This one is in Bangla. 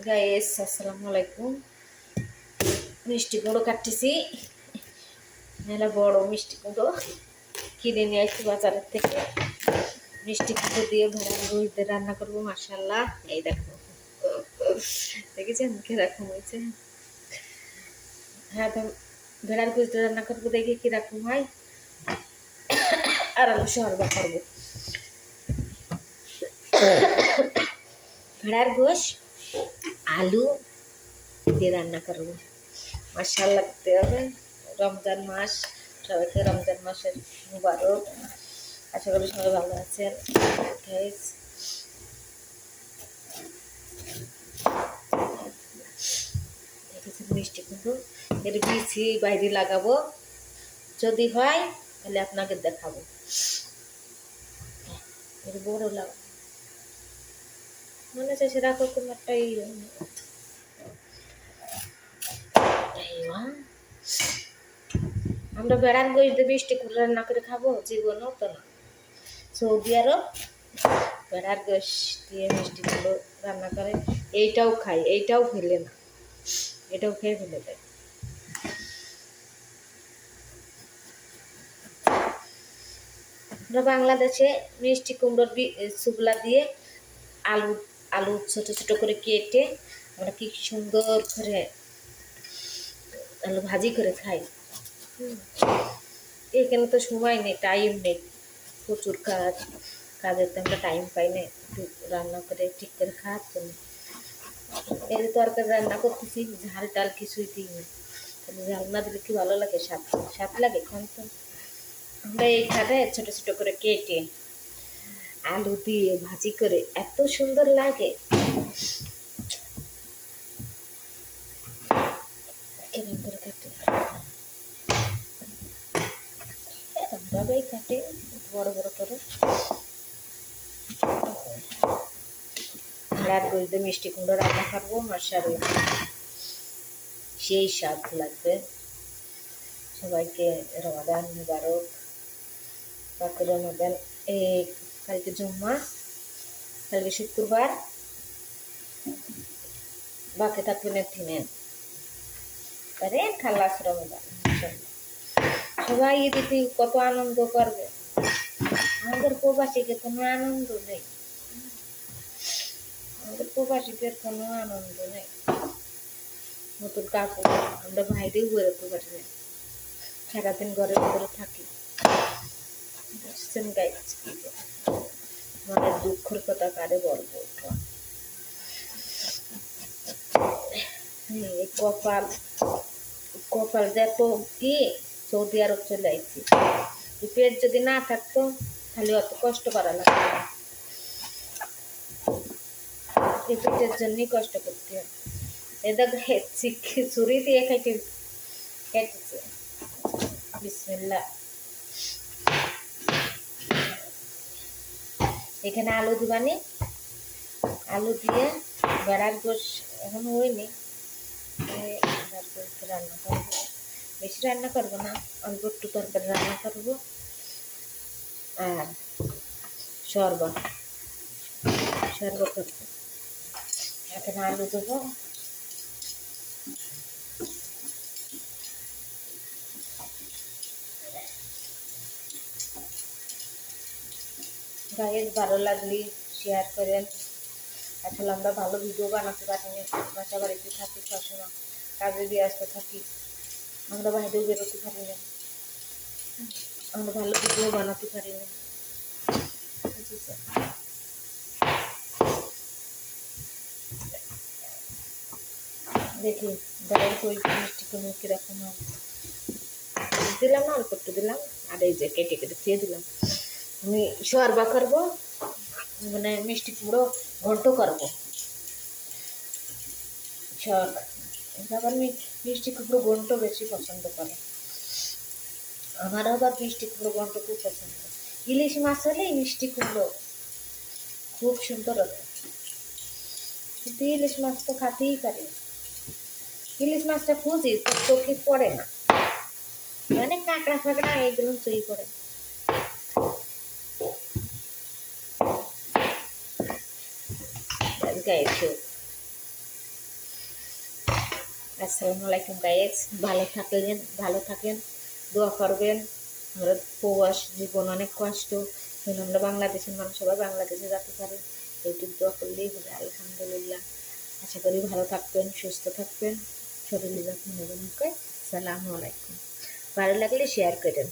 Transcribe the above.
গাইস আসসালামু আলাইকুম। মিষ্টি কুমড়ো কাটতেছি, মেলা বড় মিষ্টি কুমড়ো কিনে নিয়ে আসছি বাজারের থেকে। মিষ্টি কুমড়ো দিয়ে ভেড়ার গোশ দিয়ে রান্না করবো। মাশাআল্লাহ, এই দেখো, দেখেছেন কিরকম হয়েছে? হ্যাঁ, তো ভেড়ার গোশ দিয়ে রান্না করবো, দেখি কিরকম হয়। আর আলু শরবা করবো, ভেড়ার গোশ আলু দিয়ে রান্না করবো। মাশাআল্লাহ করতে হবে। রমজান মাস, সবাইকে রমজান মাসের মুবারক। আশা করি সবাই ভালো আছেন। দেখেছেন মিষ্টি কুমড়ো, এর বিচি বাইরে লাগাবো, যদি হয় তাহলে আপনাকে দেখাবো। এর বড় লাগাবো মনে হচ্ছে সেরকম একটা আমরা বেড়ার গোশ দিয়ে মিষ্টি কুমড়ো রান্না করে খাবো? জীবনও তো না। সৌদি আরব বেড়ার গোশ দিয়ে মিষ্টি কুমড়ো রান্না করে, এইটাও খাই, এইটাও ফেলে না, এটাও খেয়ে ফেলে দেয়। আমরা বাংলাদেশে মিষ্টি কুমড়োর শুকলা দিয়ে আলু আলু ছোট ছোট করে কেটে আমরা কি সুন্দর করে আলু ভাজি করে খাই। এখানে তো সময় নেই, টাইম নেই, প্রচুর কাজ, কাজের তো আমরা টাইম পাই না একটু রান্না করে ঠিক করে খাওয়ার জন্য। এর তরকারি রান্না করতেছি, ঝাল টাল কিছুই দিই না, তাহলে ঝাল না দিলে কি ভালো লাগে? স্বাদ স্বাদ লাগে খান তো। আমরা এইখানে ছোট ছোট করে কেটে আলু দিয়ে ভাজি করে এত সুন্দর লাগে। এরকম করে কাটে, এরকমভাবেই কাটে বড় বড় করে। রাত গজতে মিষ্টি কুমড়ো রান্না করবো, মাশাআল্লাহ সেই স্বাদ লাগবে। সবাইকে রমাদান মুবারক। বাকি রমাদান এই কালকে জুম্মা, কালকে শুক্রবার, বাকি থাকবে নেন আরে খালাস রমাদান। সবাই এদিকে কত আনন্দ করবে, আমাদের প্রবাসীকে কোনো আনন্দ নেই, আমাদের প্রবাসীদের কোনো আনন্দ নেই। নতুন কাপড় আমরা বাইরেও বেরোতে পারি না, সারাদিন ঘরের ভিতরে থাকি। আমাদের দুঃখের কথা কারে বলবো? কপাল কপাল যত কি সৌদি আরব চলে আইছি। পেট যদি না থাকতো তাহলে অত কষ্ট করা লাগতো না, এই পেটের জন্যই কষ্ট করতে হয়। এটা ছুরি দিয়ে কেটেছে। বিসমিল্লাহ। এখানে আলু দিবানি, আলু দিয়ে বেড়ার গোশ এখন হয়নি, রান্না করবো। বেশি রান্না করবো না, অল্প একটু তরকারি রান্না করবো। আর শরবত করবো। এখানে আলু দেবো, গাইজ ভালো লাগলে শেয়ার করেন। আসলে আমরা ভালো ভিডিও বানাতে পারি না, বাসা বাড়িতে থাকি, সবসময় কাজে ব্যস্ত থাকি, আমরা বাইরেও বেরোতে পারি না, আমরা ভালো ভিডিও বানাতে পারি না। দেখি গায়ের কই মিষ্টি কুমড়ো কিরকম হয়। দিলাম না, অল্প একটু দিলাম, আর এই যে কেটে কেটে দিয়ে দিলাম। আমি শরবা করবো, মানে মিষ্টি কুমড়ো ঘন্ট করবো। আবার মিষ্টি কুমড়ো ঘন্ট বেশি পছন্দ করে, আমার আবার মিষ্টি কুমড়ো ঘন্ট খুব পছন্দ। ইলিশ মাছ হলে মিষ্টি কুমড়ো খুব সুন্দর হতো, কিন্তু ইলিশ মাছ তো খাতেই পারি। ইলিশ মাছটা খুঁজি তো চোখে পড়ে না, মানে কাঁকড়া ফাঁকড়া এগুলো চুই পড়ে। গায়ে আসসালামু আলাইকুম গাইস, ভালো থাকেন, দোয়া করবেন। আমরা প্রবাস জীবন অনেক কষ্ট, কিন্তু আমরা বাংলাদেশের মানুষ সবাই বাংলাদেশে যেতে পারে, এইটুকু দোয়া করলেই হবে। আলহামদুলিল্লাহ, আশা করি ভালো থাকবেন, সুস্থ থাকবেন, শরীরে যত্ন নেবেন। ওকে, আসসালামু আলাইকুম। ভালো লাগলে শেয়ার করেন।